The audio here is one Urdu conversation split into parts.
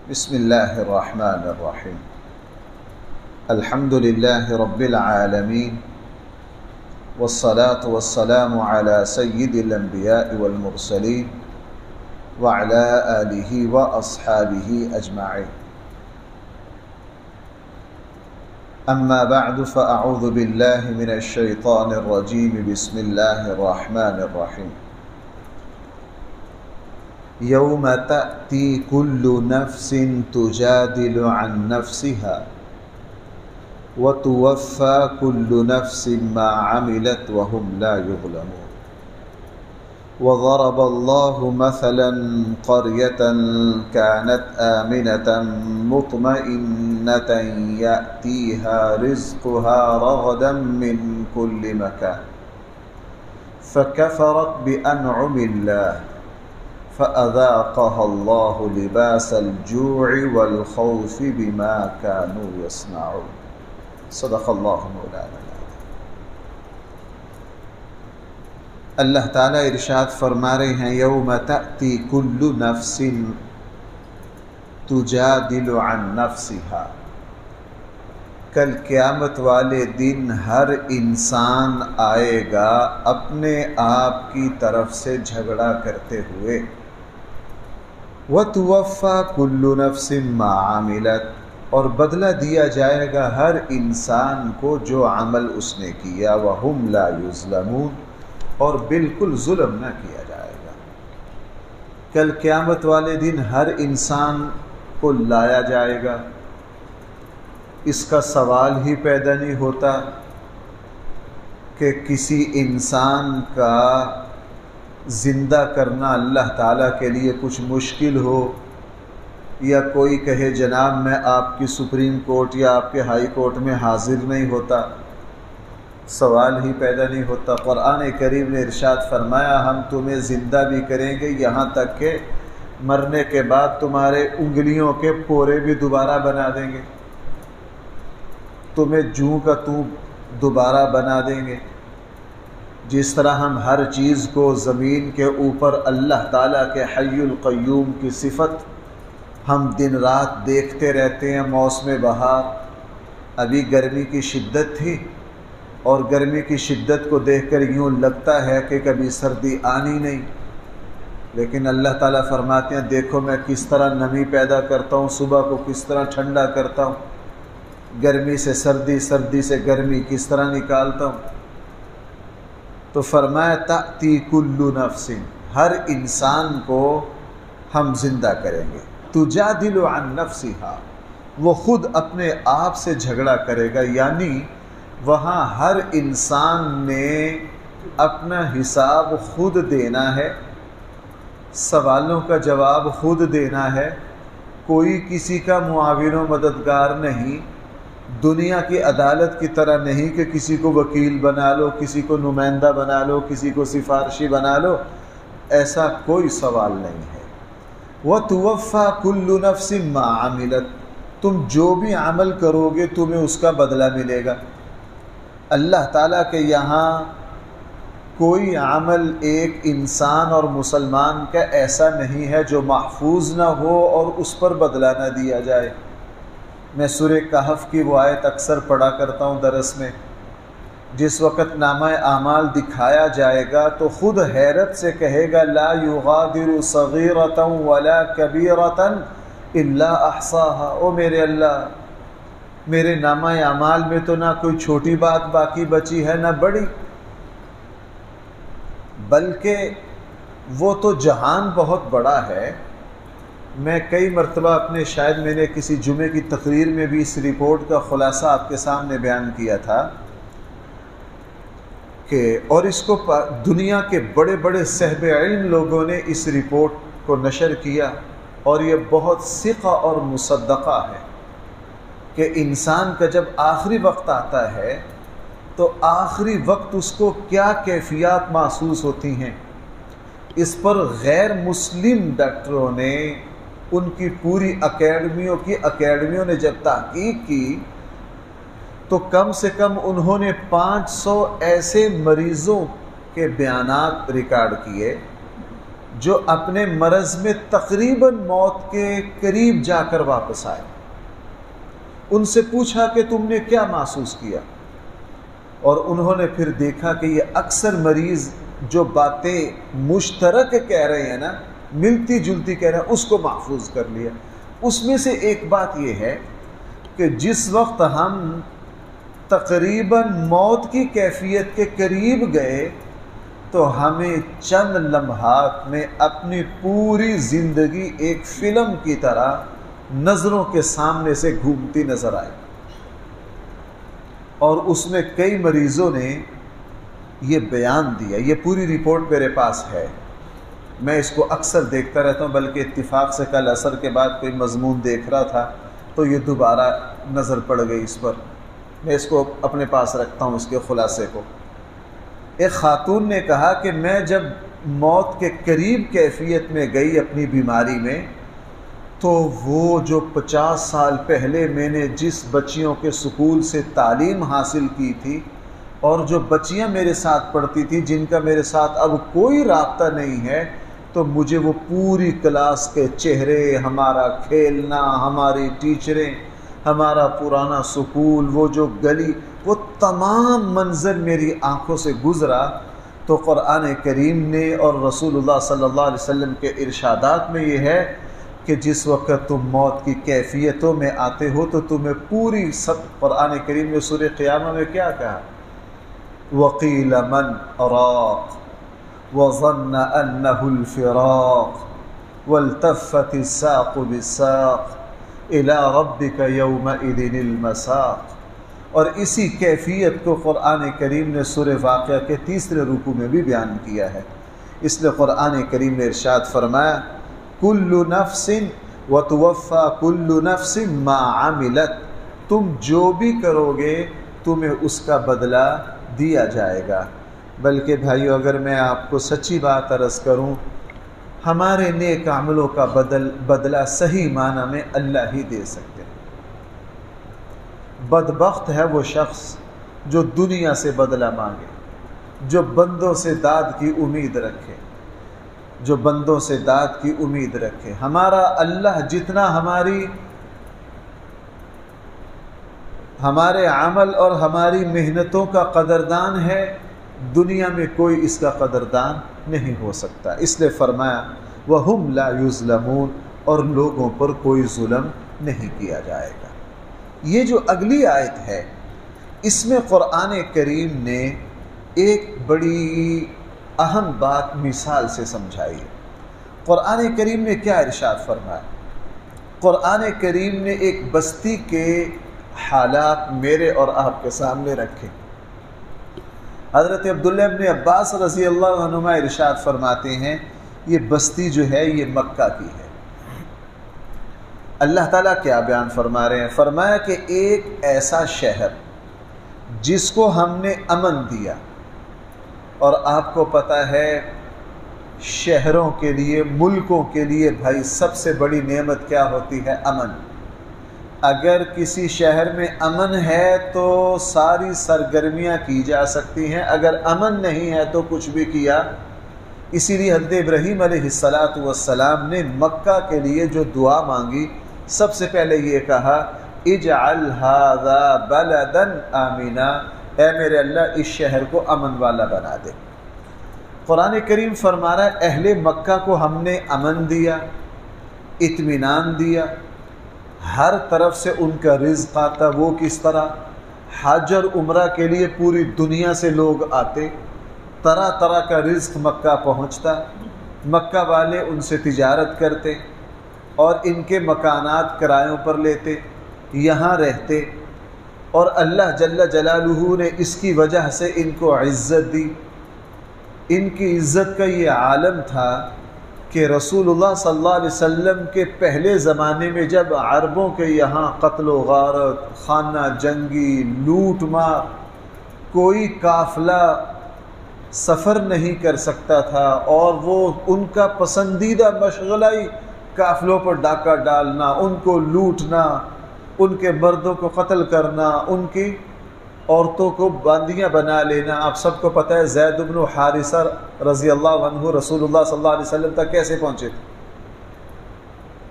بسم الله الرحمن الرحيم. الحمد لله رب العالمين، والصلاة والسلام على سيد الأنبياء والمرسلين وعلى آله وأصحابه أجمعين. أما بعد، فأعوذ بالله من الشيطان الرجيم. بسم الله الرحمن الرحيم. يوم تأتي كل نفس تجادل عن نفسها وتوفى كل نفس ما عملت وهم لا يظلمون. وضرب الله مثلا قرية كانت آمنة مطمئنة يأتيها رزقها رغدا من كل مكان فكفرت بأنعم الله فأذاقها الله لباس الجوع والخوف بما كانوا يصنعون. صدق اللہ مولانا. اللہ تعالیٰ ارشاد فرما رہے ہیں، یوم تأتی کل نفس تجادل عن نفسها. کل قیامت والے دن ہر انسان آئے گا اپنے آپ کی طرف سے جھگڑا کرتے ہوئے. وَتُوَفَّى كُلُّ نَفْسٍ مَا عَمِلَتْ، اور بدلہ دیا جائے گا ہر انسان کو جو عمل اس نے کیا. وَهُمْ لَا يُظْلَمُونَ، اور بالکل ظلم نہ کیا جائے گا. کل قیامت والے دن ہر انسان کو لایا جائے گا. اس کا سوال ہی پیدا نہیں ہوتا کہ کسی انسان کا زندہ کرنا اللہ تعالیٰ کے لیے کچھ مشکل ہو، یا کوئی کہے جناب میں آپ کی سپریم کورٹ یا آپ کے ہائی کورٹ میں حاضر نہیں ہوتا. سوال ہی پیدا نہیں ہوتا. قرآن کریم نے ارشاد فرمایا، ہم تمہیں زندہ بھی کریں گے، یہاں تک کہ مرنے کے بعد تمہارے انگلیوں کے پورے بھی دوبارہ بنا دیں گے، تمہیں جوں کا توں دوبارہ بنا دیں گے. جس طرح ہم ہر چیز کو زمین کے اوپر اللہ تعالیٰ کے حی القیوم کی صفت ہم دن رات دیکھتے رہتے ہیں. موسم بہار، ابھی گرمی کی شدت تھی، اور گرمی کی شدت کو دیکھ کر یوں لگتا ہے کہ کبھی سردی آنی نہیں، لیکن اللہ تعالیٰ فرماتے ہیں دیکھو میں کس طرح نمی پیدا کرتا ہوں، صبح کو کس طرح ٹھنڈا کرتا ہوں، گرمی سے سردی، سردی سے گرمی کس طرح نکالتا ہوں. تو فرمایا تأتی کل نفس، ہر انسان کو ہم زندہ کریں گے. تجادل عن نفسها، وہ خود اپنے آپ سے جھگڑا کرے گا. یعنی وہاں ہر انسان نے اپنا حساب خود دینا ہے، سوالوں کا جواب خود دینا ہے. کوئی کسی کا معاون و مددگار نہیں. دنیا کی عدالت کی طرح نہیں کہ کسی کو وکیل بنا لو، کسی کو نمائندہ بنا لو، کسی کو سفارشی بنا لو. ایسا کوئی سوال نہیں ہے. وَتُوَفَّى كُلُّ نَفْسٍ مَا عَمِلَتْ، تم جو بھی عمل کرو گے تمہیں اس کا بدلہ ملے گا. اللہ تعالیٰ کے یہاں کوئی عمل ایک انسان اور مسلمان کا ایسا نہیں ہے جو محفوظ نہ ہو اور اس پر بدلہ نہ دیا جائے. میں سورہ کہف کی وہ آیت اکثر پڑھا کرتا ہوں درس میں. جس وقت نامہ اعمال دکھایا جائے گا تو خود حیرت سے کہے گا لا یغادر صغیرۃ ولا کبیرۃ الا احصاها. او میرے اللہ، میرے نامہ اعمال میں تو نہ کوئی چھوٹی بات باقی بچی ہے نہ بڑی، بلکہ وہ تو جہان بہت بڑا ہے. میں کئی مرتبہ شاید میں نے کسی جمعے کی تقریر میں بھی اس رپورٹ کا خلاصہ آپ کے سامنے بیان کیا تھا کہ، اور اس کو دنیا کے بڑے بڑے صاحب علم لوگوں نے اس رپورٹ کو نشر کیا، اور یہ بہت ثقہ اور مصدقہ ہے کہ انسان کا جب آخری وقت آتا ہے تو آخری وقت اس کو کیا کیفیات محسوس ہوتی ہیں. اس پر غیر مسلم ڈاکٹروں نے، ان کی پوری اکیڈمیوں نے جب تحقیق کی تو کم سے کم انہوں نے 500 ایسے مریضوں کے بیانات ریکارڈ کیے جو اپنے مرض میں تقریباً موت کے قریب جا کر واپس آئے۔ ان سے پوچھا کہ تم نے کیا محسوس کیا، اور انہوں نے پھر دیکھا کہ یہ اکثر مریض جو باتیں مشترک کہہ رہے ہیں نا، ملتی جلتی کہہ رہے ہیں، اس کو محفوظ کر لیا۔ اس میں سے ایک بات یہ ہے کہ جس وقت ہم تقریباً موت کی کیفیت کے قریب گئے تو ہمیں چند لمحات میں اپنی پوری زندگی ایک فلم کی طرح نظروں کے سامنے سے گھومتی نظر آئی، اور اس میں کئی مریضوں نے یہ بیان دیا۔ یہ پوری رپورٹ میرے پاس ہے، میں اس کو اکثر دیکھتا رہتا ہوں، بلکہ اتفاق سے کل عصر کے بعد کوئی مضمون دیکھ رہا تھا تو یہ دوبارہ نظر پڑ گئی اس پر، میں اس کو اپنے پاس رکھتا ہوں، اس کے خلاصے کو۔ ایک خاتون نے کہا کہ میں جب موت کے قریب کیفیت میں گئی اپنی بیماری میں، تو وہ جو 50 سال پہلے میں نے جس بچیوں کے سکول سے تعلیم حاصل کی تھی، اور جو بچیاں میرے ساتھ پڑھتی تھی جن کا میرے ساتھ اب کوئی رابطہ نہیں ہے، تو مجھے وہ پوری کلاس کے چہرے، ہمارا کھیلنا، ہماری ٹیچریں، ہمارا پرانا سکول، وہ جو گلی، وہ تمام منظر میری آنکھوں سے گزرا۔ تو قرآن کریم نے اور رسول اللہ صلی اللہ علیہ وسلم کے ارشادات میں یہ ہے کہ جس وقت تم موت کی کیفیتوں میں آتے ہو تو تمہیں پوری قرآن کریم نے سورہ قیامہ میں کیا کہا؟ وَقِيلَ مَنْ أَرَاقَ وَظَنَّ أَنَّهُ الْفِرَاقُ وَالْتَفَّتِ السَّاقُ بِالسَّاقِ إِلَىٰ رَبِّكَ يَوْمَئِذٍ الْمَسَاقُ۔ اور اسی کیفیت کو قرآن کریم نے سورہ واقعہ کے 3 رکوع میں بھی بیان کیا ہے۔ اس لیے قرآن کریم نے ارشاد فرمایا کل نفس وتوفى کل نفس ما عملت، تم جو بھی کرو گے تمہیں اس کا بدلہ دیا جائے گا۔ بلکہ بھائیو، اگر میں آپ کو سچی بات عرض کروں، ہمارے نیک عملوں کا بدلہ صحیح معنی میں اللہ ہی دے سکتے ہیں۔ بدبخت ہے وہ شخص جو دنیا سے بدلہ مانگے، جو بندوں سے داد کی امید رکھے، جو بندوں سے داد کی امید رکھے۔ ہمارا اللہ جتنا ہمارے عمل اور ہماری محنتوں کا قدردان ہے، دنیا میں کوئی اس کا قدردان نہیں ہو سکتا۔ اس لیے فرمایا وَهُمْ لَا يُظْلَمُونَ، اور لوگوں پر کوئی ظلم نہیں کیا جائے گا۔ یہ جو اگلی آیت ہے، اس میں قرآن کریم نے ایک بڑی اہم بات مثال سے سمجھائی ہے۔ قرآن کریم نے کیا ارشاد فرمایا؟ قرآن کریم نے ایک بستی کے حالات میرے اور آپ کے سامنے رکھے۔ حضرت عبداللہ ابن عباس رضی اللہ عنہما ارشاد فرماتے ہیں یہ بستی جو ہے یہ مکہ کی ہے۔ اللہ تعالیٰ کیا بیان فرما رہے ہیں؟ فرمایا کہ ایک ایسا شہر جس کو ہم نے امن دیا، اور آپ کو پتہ ہے شہروں کے لیے، ملکوں کے لیے بھائی سب سے بڑی نعمت کیا ہوتی ہے؟ امن۔ اگر کسی شہر میں امن ہے تو ساری سرگرمیاں کی جا سکتی ہیں، اگر امن نہیں ہے تو کچھ بھی کیا۔ اسی لیے حضرت ابراہیم علیہ السلام نے مکہ کے لیے جو دعا مانگی، سب سے پہلے یہ کہا اجعل ھذا بلدا آمنا، اے میرے اللہ اس شہر کو امن والا بنا دے۔ قرآن کریم فرما رہا ہے اہل مکہ کو ہم نے امن دیا، اطمینان دیا، ہر طرف سے ان کا رزق آتا۔ وہ کس طرح؟ حج اور عمرہ کے لیے پوری دنیا سے لوگ آتے، طرح طرح کا رزق مکہ پہنچتا، مکہ والے ان سے تجارت کرتے اور ان کے مکانات کرایوں پر لیتے، یہاں رہتے، اور اللہ جل جلالہ نے اس کی وجہ سے ان کو عزت دی۔ ان کی عزت کا یہ عالم تھا کہ رسول اللہ صلی اللہ علیہ وسلم کے پہلے زمانے میں جب عربوں کے یہاں قتل و غارت، خانہ جنگی، لوٹ مار، کوئی قافلہ سفر نہیں کر سکتا تھا، اور وہ ان کا پسندیدہ مشغلہ ہی قافلوں پر ڈاکہ ڈالنا، ان کو لوٹنا، ان کے مردوں کو قتل کرنا، ان کی عورتوں کو باندیاں بنا لینا. آپ سب کو پتہ ہے زید بن حارثہ رضی اللہ عنہ رسول اللہ صلی اللہ علیہ وسلم تک کیسے پہنچے تھے؟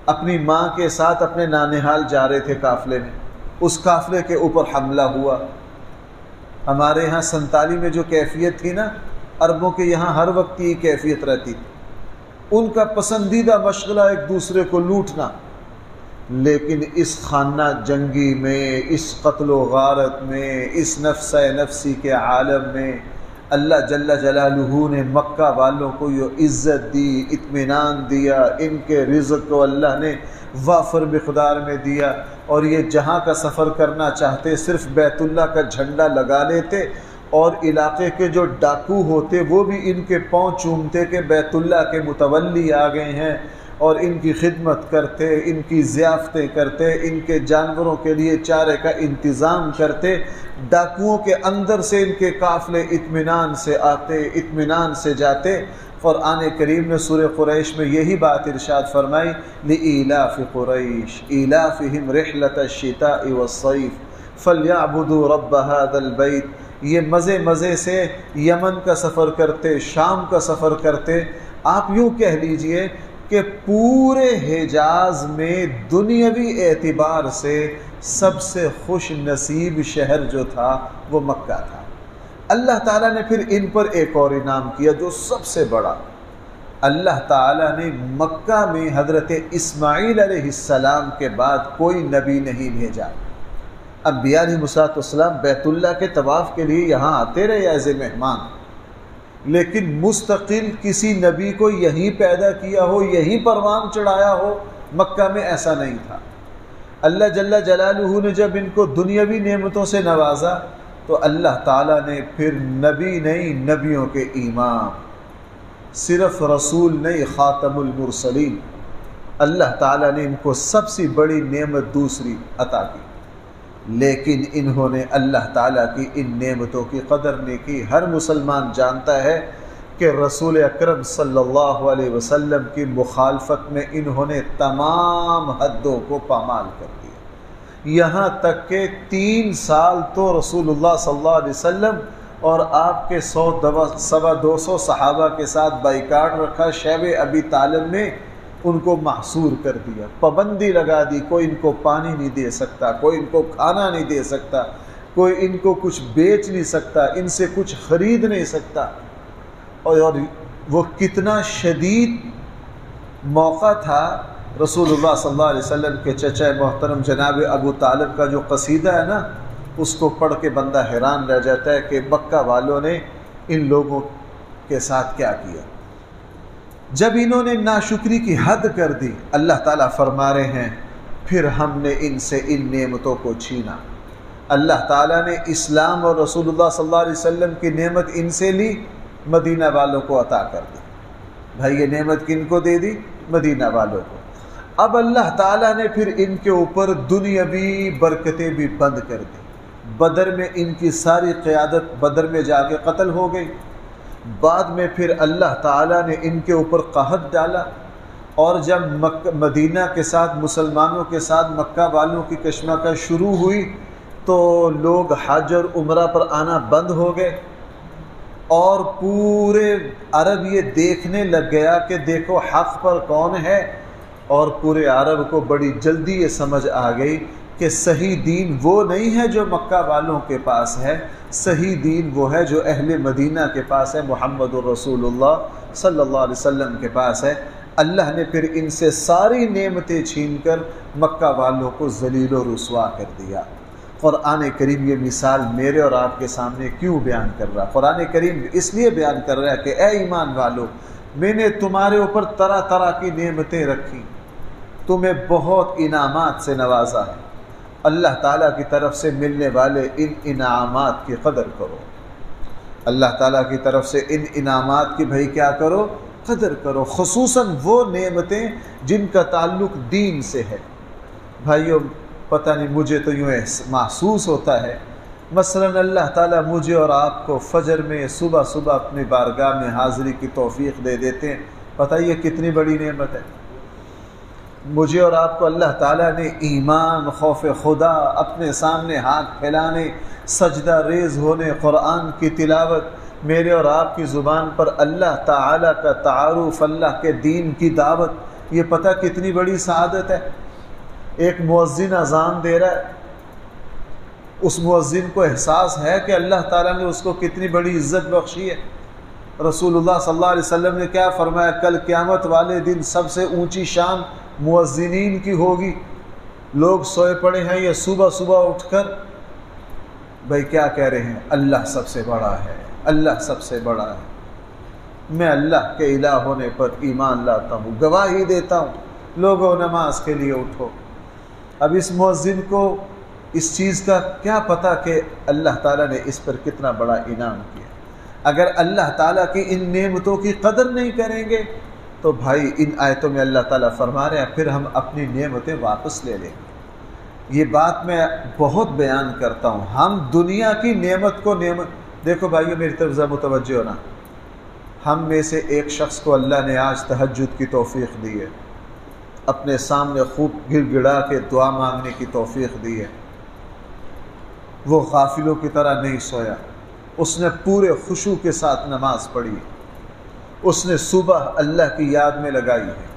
اپنی ماں کے ساتھ اپنے نانحال جا رہے تھے قافلے میں، اس قافلے کے اوپر حملہ ہوا. ہمارے ہاں 47 میں جو کیفیت تھی نا، عربوں کے یہاں ہر وقت یہ کیفیت رہتی تھی. ان کا پسندیدہ مشغلہ ایک دوسرے کو لوٹنا. لیکن اس خانہ جنگی میں، اس قتل و غارت میں، اس نفس نفسی کے عالم میں اللہ جل جلالہ نے مکہ والوں کو یہ عزت دی، اطمینان دیا. ان کے رزق کو اللہ نے وافر مقدار میں دیا، اور یہ جہاں کا سفر کرنا چاہتے صرف بیت اللہ کا جھنڈا لگا لیتے، اور علاقے کے جو ڈاکو ہوتے وہ بھی ان کے پاؤں چومتے کہ بیت اللہ کے متولی آ گئے ہیں، اور ان کی خدمت کرتے، ان کی ضیافتیں کرتے، ان کے جانوروں کے لیے چارے کا انتظام کرتے. ڈاکوؤں کے اندر سے ان کے قافلے اطمینان سے آتے، اطمینان سے جاتے. قرآن کریم نے سورہ قریش میں یہی بات ارشاد فرمائی، لِإِيلَافِ قُرَيْشٍ إِيلَافِهِمْ رِحْلَةَ الشِّتَاءِ وَالصَّيْفِ فَلْيَعْبُدُوا رَبَّ هَذَا الْبَيْتِ. یہ مزے سے یمن کا سفر کرتے، شام کا سفر کرتے. آپ یوں کہہ لیجئے کہ پورے حجاز میں دنیاوی اعتبار سے سب سے خوش نصیب شہر جو تھا وہ مکہ تھا. اللہ تعالیٰ نے پھر ان پر ایک اور انعام کیا جو سب سے بڑا. اللہ تعالیٰ نے مکہ میں حضرت اسماعیل علیہ السلام کے بعد کوئی نبی نہیں بھیجا. انبیاء علیہ السلام بیت اللہ کے طواف کے لیے یہاں آتے رہے ایز اے مہمان، لیکن مستقل کسی نبی کو یہیں پیدا کیا ہو، یہیں پروان چڑھایا ہو، مکہ میں ایسا نہیں تھا. اللہ جل جلالہ نے جب ان کو دنیاوی نعمتوں سے نوازا تو اللہ تعالیٰ نے پھر نبی نہیں، نبیوں کے امام، صرف رسول نہیں، خاتم المرسلین. اللہ تعالیٰ نے ان کو سب سے بڑی نعمت دوسری عطا کی، لیکن انہوں نے اللہ تعالیٰ کی ان نعمتوں کی قدر نہیں کی. ہر مسلمان جانتا ہے کہ رسول اکرم صلی اللہ علیہ وسلم کی مخالفت میں انہوں نے تمام حدوں کو پامال کر دیا. یہاں تک کہ 3 سال تو رسول اللہ صلی اللہ علیہ وسلم اور آپ کے 100-200 صحابہ کے ساتھ بائیکاٹ رکھا. شیب ابی طالب نے ان کو محصور کر دیا، پابندی لگا دی، کوئی ان کو پانی نہیں دے سکتا، کوئی ان کو کھانا نہیں دے سکتا، کوئی ان کو کچھ بیچ نہیں سکتا، ان سے کچھ خرید نہیں سکتا. اور وہ کتنا شدید موقع تھا. رسول اللہ صلی اللہ علیہ وسلم کے چچا محترم جناب ابو طالب کا جو قصیدہ ہے نا، اس کو پڑھ کے بندہ حیران رہ جاتا ہے کہ مکہ والوں نے ان لوگوں کے ساتھ کیا کیا. جب انہوں نے ناشکری کی حد کر دی، اللہ تعالیٰ فرما رہے ہیں پھر ہم نے ان سے ان نعمتوں کو چھینا. اللہ تعالیٰ نے اسلام اور رسول اللہ صلی اللہ علیہ وسلم کی نعمت ان سے لی، مدینہ والوں کو عطا کر دی. بھائی یہ نعمت کن کو دے دی؟ مدینہ والوں کو. اب اللہ تعالیٰ نے پھر ان کے اوپر دنیاوی برکتیں بھی بند کر دی. بدر میں ان کی ساری قیادت بدر میں جا کے قتل ہو گئی. بعد میں پھر اللہ تعالیٰ نے ان کے اوپر قحط ڈالا، اور جب مدینہ کے ساتھ مسلمانوں کے ساتھ مکہ والوں کی کشمکش شروع ہوئی تو لوگ حج اور عمرہ پر آنا بند ہو گئے، اور پورے عرب یہ دیکھنے لگ گیا کہ دیکھو حق پر کون ہے. اور پورے عرب کو بڑی جلدی یہ سمجھ آ گئی کہ صحیح دین وہ نہیں ہے جو مکہ والوں کے پاس ہے، صحیح دین وہ ہے جو اہل مدینہ کے پاس ہے، محمد الرسول اللہ صلی اللہ علیہ وسلم کے پاس ہے. اللہ نے پھر ان سے ساری نعمتیں چھین کر مکہ والوں کو ذلیل و رسوا کر دیا. قرآن کریم یہ مثال میرے اور آپ کے سامنے کیوں بیان کر رہا؟ قرآن کریم اس لیے بیان کر رہا ہے کہ اے ایمان والو، میں نے تمہارے اوپر طرح طرح کی نعمتیں رکھی، تمہیں بہت انعامات سے نوازا ہے. اللہ تعالیٰ کی طرف سے ملنے والے ان انعامات کی قدر کرو. اللہ تعالیٰ کی طرف سے ان انعامات کی بھائی کیا کرو؟ قدر کرو. خصوصاً وہ نعمتیں جن کا تعلق دین سے ہے. بھائیو پتہ نہیں، مجھے تو یوں محسوس ہوتا ہے، مثلاً اللہ تعالیٰ مجھے اور آپ کو فجر میں صبح صبح اپنی بارگاہ میں حاضری کی توفیق دے دیتے ہیں. پتہ یہ کتنی بڑی نعمت ہے. مجھے اور آپ کو اللہ تعالیٰ نے ایمان، خوف خدا، اپنے سامنے ہاتھ پھیلانے، سجدہ ریز ہونے، قرآن کی تلاوت، میرے اور آپ کی زبان پر اللہ تعالیٰ کا تعارف، اللہ کے دین کی دعوت، یہ پتہ کتنی بڑی سعادت ہے۔ ایک مؤذن اذان دے رہا ہے، اس مؤذن کو احساس ہے کہ اللہ تعالیٰ نے اس کو کتنی بڑی عزت بخشی ہے۔ رسول اللہ صلی اللہ علیہ وسلم نے کیا فرمایا؟ کل قیامت والے دن سب سے اونچی شان مؤذنین کی ہوگی۔ لوگ سوئے پڑے ہیں، یہ صبح صبح اٹھ کر بھائی کیا کہہ رہے ہیں؟ اللہ سب سے بڑا ہے، اللہ سب سے بڑا ہے، میں اللہ کے الہ ہونے پر ایمان لاتا ہوں، گواہی دیتا ہوں، لوگوں نماز کے لیے اٹھو۔ اب اس مؤذن کو اس چیز کا کیا پتہ کہ اللہ تعالیٰ نے اس پر کتنا بڑا انعام کیا۔ اگر اللہ تعالیٰ کی ان نعمتوں کی قدر نہیں کریں گے تو بھائی ان آیتوں میں اللہ تعالیٰ فرما رہے ہیں پھر ہم اپنی نعمتیں واپس لے لیں گے۔ یہ بات میں بہت بیان کرتا ہوں، ہم دنیا کی نعمت کو نعمت، دیکھو بھائیو میری طرف ذرا متوجہ ہونا، ہم میں سے ایک شخص کو اللہ نے آج تہجد کی توفیق دی ہے، اپنے سامنے خوب گڑ گڑا کے دعا مانگنے کی توفیق دی ہے، وہ غافلوں کی طرح نہیں سویا، اس نے پورے خشوع کے ساتھ نماز پڑھی، اس نے صبح اللہ کی یاد میں لگائی ہے،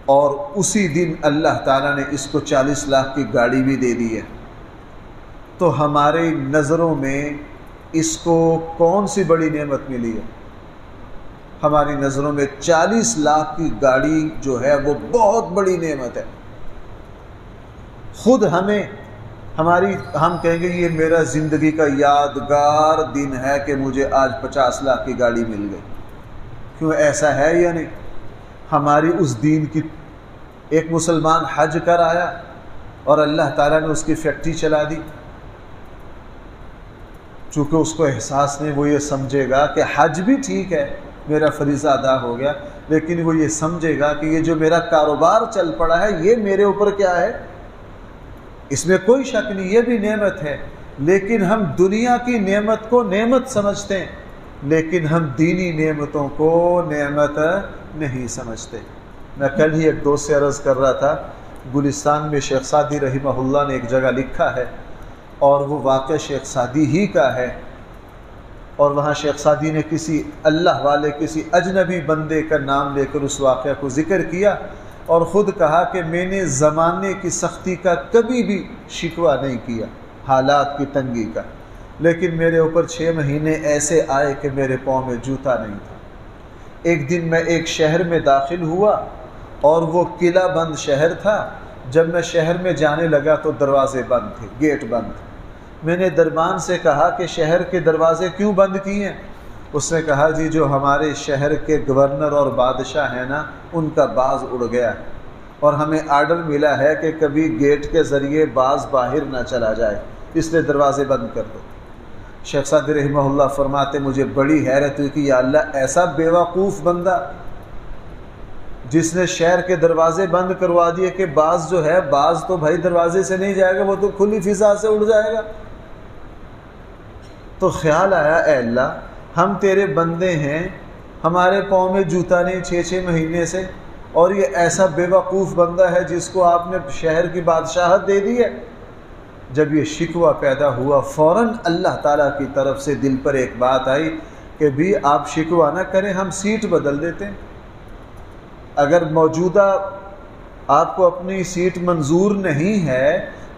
اور اسی دن اللہ تعالیٰ نے اس کو 40 لاکھ کی گاڑی بھی دے دی ہے۔ تو ہمارے نظروں میں اس کو کون سی بڑی نعمت ملی ہے؟ ہماری نظروں میں 40 لاکھ کی گاڑی جو ہے وہ بہت بڑی نعمت ہے۔ خود ہم کہیں گے یہ میرا زندگی کا یادگار دن ہے کہ مجھے آج 50 لاکھ کی گاڑی مل گئی۔ کیوں ایسا ہے یا نہیں؟ ہماری اس دین کی، ایک مسلمان حج کر آیا اور اللہ تعالیٰ نے اس کی فیکٹری چلا دی، چونکہ اس کو احساس نہیں، وہ یہ سمجھے گا کہ حج بھی ٹھیک ہے، میرا فریضہ ادا ہو گیا، لیکن وہ یہ سمجھے گا کہ یہ جو میرا کاروبار چل پڑا ہے یہ میرے اوپر کیا ہے؟ اس میں کوئی شک نہیں، یہ بھی نعمت ہے، لیکن ہم دنیا کی نعمت کو نعمت سمجھتے ہیں، لیکن ہم دینی نعمتوں کو نعمت نہیں سمجھتے۔ میں کل ہی ایک دوست سے عرض کر رہا تھا، گلستان میں شیخ سعدی رحمہ اللہ نے ایک جگہ لکھا ہے اور وہ واقعہ شیخ سعدی ہی کا ہے، اور وہاں شیخ سعدی نے کسی اللہ والے، کسی اجنبی بندے کا نام لے کر اس واقعہ کو ذکر کیا اور خود کہا کہ میں نے زمانے کی سختی کا کبھی بھی شکوہ نہیں کیا، حالات کی تنگی کا، لیکن میرے اوپر 6 مہینے ایسے آئے کہ میرے پاؤں میں جوتا نہیں تھا۔ ایک دن میں ایک شہر میں داخل ہوا اور وہ قلعہ بند شہر تھا، جب میں شہر میں جانے لگا تو دروازے بند تھے، گیٹ بند تھے۔ میں نے دربان سے کہا کہ شہر کے دروازے کیوں بند کیے ہیں؟ اس نے کہا جی جو ہمارے شہر کے گورنر اور بادشاہ ہیں نا، ان کا باز اڑ گیا ہے اور ہمیں آرڈر ملا ہے کہ کبھی گیٹ کے ذریعے باز باہر نہ چلا جائے، اس لیے دروازے بند کر دو۔ شیخ سعدی رحمہ اللہ فرماتے مجھے بڑی حیرت ہوئی کہ یا اللہ ایسا بیوقوف بندہ جس نے شہر کے دروازے بند کروا دیے کہ باز جو ہے، باز تو بھائی دروازے سے نہیں جائے گا، وہ تو کھلی فضا سے اڑ جائے گا۔ تو خیال آیا اے اللہ ہم تیرے بندے ہیں، ہمارے پاؤں میں جوتا نہیں 6 مہینے سے، اور یہ ایسا بے وقوف بندہ ہے جس کو آپ نے شہر کی بادشاہت دے دی ہے۔ جب یہ شکوہ پیدا ہوا فوراً اللہ تعالیٰ کی طرف سے دل پر ایک بات آئی کہ بھی آپ شکوہ نہ کریں، ہم سیٹ بدل دیتے ہیں۔ اگر موجودہ آپ کو اپنی سیٹ منظور نہیں ہے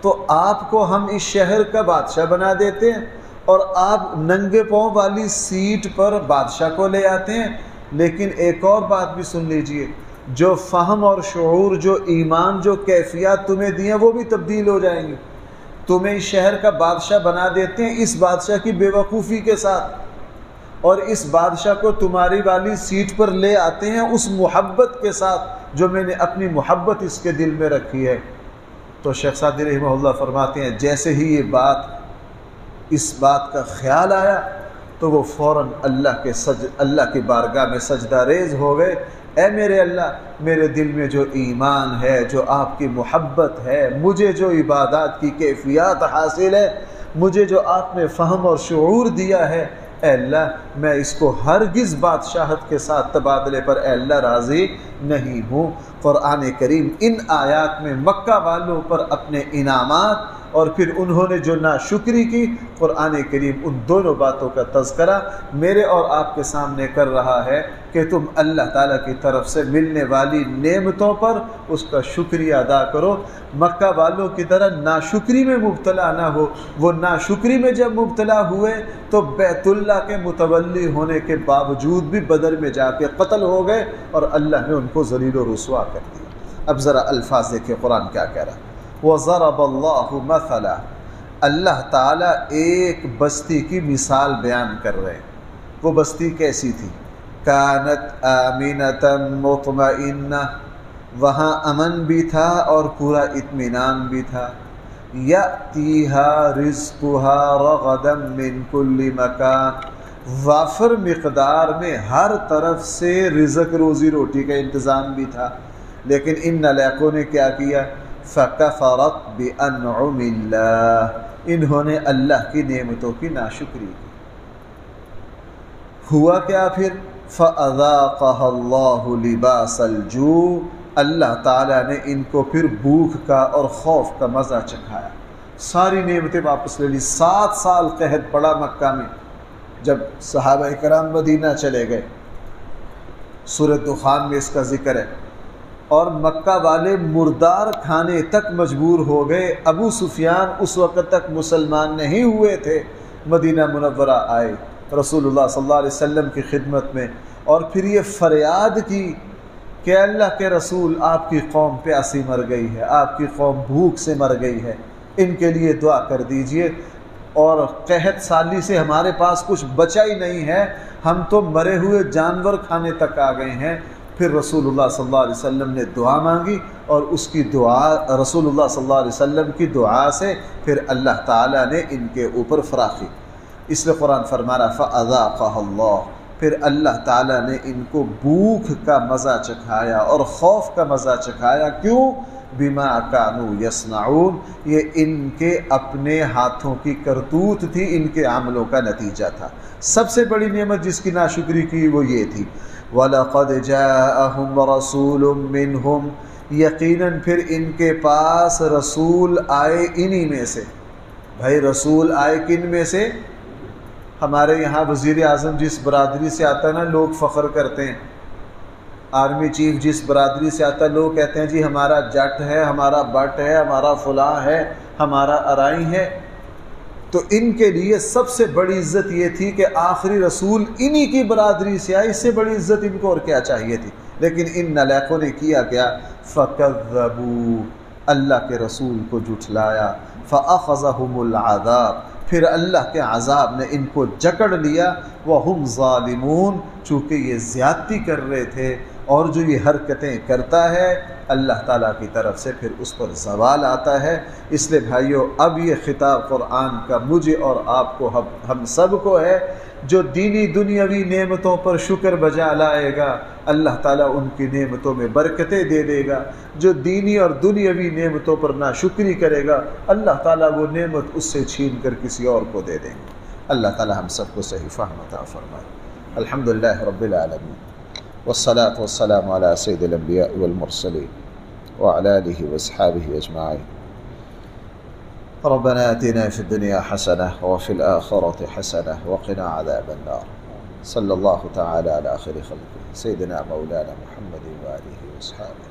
تو آپ کو ہم اس شہر کا بادشاہ بنا دیتے ہیں اور آپ ننگے پاؤں والی سیٹ پر بادشاہ کو لے آتے ہیں۔ لیکن ایک اور بات بھی سن لیجئے، جو فہم اور شعور، جو ایمان، جو کیفیات تمہیں دی ہیں وہ بھی تبدیل ہو جائیں گی۔ تمہیں اس شہر کا بادشاہ بنا دیتے ہیں اس بادشاہ کی بے وقوفی کے ساتھ، اور اس بادشاہ کو تمہاری والی سیٹ پر لے آتے ہیں اس محبت کے ساتھ جو میں نے اپنی محبت اس کے دل میں رکھی ہے۔ تو شیخ سعدی رحمہ اللہ فرماتے ہیں جیسے ہی یہ بات، اس بات کا خیال آیا تو وہ فوراً اللہ کی بارگاہ میں سجدہ ریز ہو گئے۔ اے میرے اللہ، میرے دل میں جو ایمان ہے، جو آپ کی محبت ہے، مجھے جو عبادات کی کیفیات حاصل ہے، مجھے جو آپ نے فہم اور شعور دیا ہے، اے اللہ میں اس کو ہرگز بادشاہت کے ساتھ تبادلے پر اے اللہ راضی نہیں ہوں۔ قرآن کریم ان آیات میں مکہ والوں پر اپنے انعامات اور پھر انہوں نے جو ناشکری کی، قرآن کریم ان دونوں باتوں کا تذکرہ میرے اور آپ کے سامنے کر رہا ہے کہ تم اللہ تعالیٰ کی طرف سے ملنے والی نعمتوں پر اس کا شکریہ ادا کرو، مکہ والوں کی طرح ناشکری میں مبتلا نہ ہو۔ وہ ناشکری میں جب مبتلا ہوئے تو بیت اللہ کے متولی ہونے کے باوجود بھی بدر میں جا کے قتل ہو گئے اور اللہ نے ان کو ذلیل و رسوا کر دیا۔ اب ذرا الفاظ دیکھیں قرآن کیا کہہ رہا ہے۔ وَضَرَبَ اللَّهُ مَثَلًا، اللہ تعالیٰ ایک بستی کی مثال بیان کر رہے ہیں۔ وہ بستی کیسی تھی؟ كَانَتْ آمِنَةً مُطْمَئِنَّةً، وہاں امن بھی تھا اور پورا اطمینان بھی تھا۔ يَأْتِيهَا رِزْقُهَا رَغَدًا مِّن كُلِّ مَكَانٍ، وافر مقدار میں ہر طرف سے رزق روزی روٹی کا انتظام بھی تھا، لیکن ان نالائقوں نے کیا کیا؟ فَكَفَرَتْ بِأَنْعُمِ اللَّهِ، انہوں نے اللہ کی نعمتوں کی ناشکری کی۔ ہوا کیا پھر؟ فَأَذَاقَهَا اللَّهُ لِبَاسَ الْجُوعِ، اللہ تعالیٰ نے ان کو پھر بھوک کا اور خوف کا مزہ چکھایا۔ ساری نعمتیں واپس لے لی۔ 7 سال قحط پڑا مکہ میں جب صحابہ کرام مدینہ چلے گئے، سورۃ دخان میں اس کا ذکر ہے، اور مکہ والے مردار کھانے تک مجبور ہو گئے۔ ابو سفیان اس وقت تک مسلمان نہیں ہوئے تھے، مدینہ منورہ آئے رسول اللہ صلی اللہ علیہ وسلم کی خدمت میں، اور پھر یہ فریاد کی کہ اللہ کے رسول آپ کی قوم پیاسی مر گئی ہے، آپ کی قوم بھوک سے مر گئی ہے، ان کے لیے دعا کر دیجئے، اور قحط سالی سے ہمارے پاس کچھ بچا ہی نہیں ہے، ہم تو مرے ہوئے جانور کھانے تک آ گئے ہیں۔ پھر رسول اللہ صلی اللہ علیہ وسلم نے دعا مانگی، اور اس کی دعا رسول اللہ صلی اللہ علیہ وسلم کی دعا سے پھر اللہ تعالیٰ نے ان کے اوپر فراخی۔ اس لیے قرآن فرما رہا فَأَذَاقَهَا اللَّهُ، پھر اللہ تعالیٰ نے ان کو بھوک کا مزہ چکھایا اور خوف کا مزہ چکھایا۔ کیوں؟ بِمَا كَانُوا يَصْنَعُونَ، یہ ان کے اپنے ہاتھوں کی کرتوت تھی، ان کے عملوں کا نتیجہ تھا۔ سب سے بڑی نعمت جس کی ناشکری کی وہ یہ تھی، وَلَقَدْ جَاءَهُمْ رَسُولٌ مِّنْهُمْ، یقیناً پھر ان کے پاس رسول آئے انہی میں سے۔ بھائی رسول آئے کن میں سے؟ ہمارے یہاں وزیر اعظم جس برادری سے آتا ہے نا لوگ فخر کرتے ہیں، آرمی چیف جس برادری سے آتا ہے لوگ کہتے ہیں جی ہمارا جٹ ہے، ہمارا بٹ ہے، ہمارا فلاں ہے، ہمارا ارائی ہے۔ تو ان کے لیے سب سے بڑی عزت یہ تھی کہ آخری رسول انہی کی برادری سے آئے، اس سے بڑی عزت ان کو اور کیا چاہیے تھی؟ لیکن ان نالائقوں نے کیا کیا؟ فَكَذَّبُوا، اللہ کے رسول کو جھٹلایا، فَأَخَذَهُمُ الْعَذَابُ، پھر اللہ کے عذاب نے ان کو جکڑ لیا، وَهُمْ ظَالِمُونَ، چونکہ یہ زیادتی کر رہے تھے، اور جو یہ حرکتیں کرتا ہے اللہ تعالیٰ کی طرف سے پھر اس پر زوال آتا ہے۔ اس لیے بھائیو اب یہ خطاب قرآن کا مجھے اور آپ کو ہم سب کو ہے، جو دینی دنیاوی نعمتوں پر شکر بجا لائے گا اللہ تعالیٰ ان کی نعمتوں میں برکتیں دے دے گا، جو دینی اور دنیاوی نعمتوں پر ناشکری کرے گا اللہ تعالیٰ وہ نعمت اس سے چھین کر کسی اور کو دے دیں گے۔ اللہ تعالیٰ ہم سب کو صحیح فہم عطا فرمائے۔ الحمدللہ رب العالمین، والصلاة والسلام على سید الانبیاء والمرسلین وعلى آلہ واصحابہ اجمعین۔ ربنا آتنا في الدنيا حسنة وفي الآخرة حسنة وقنا عذاب النار، صلی اللہ تعالی علی خیر خلقہ سیدنا مولانا محمد وآلہ واصحابہ۔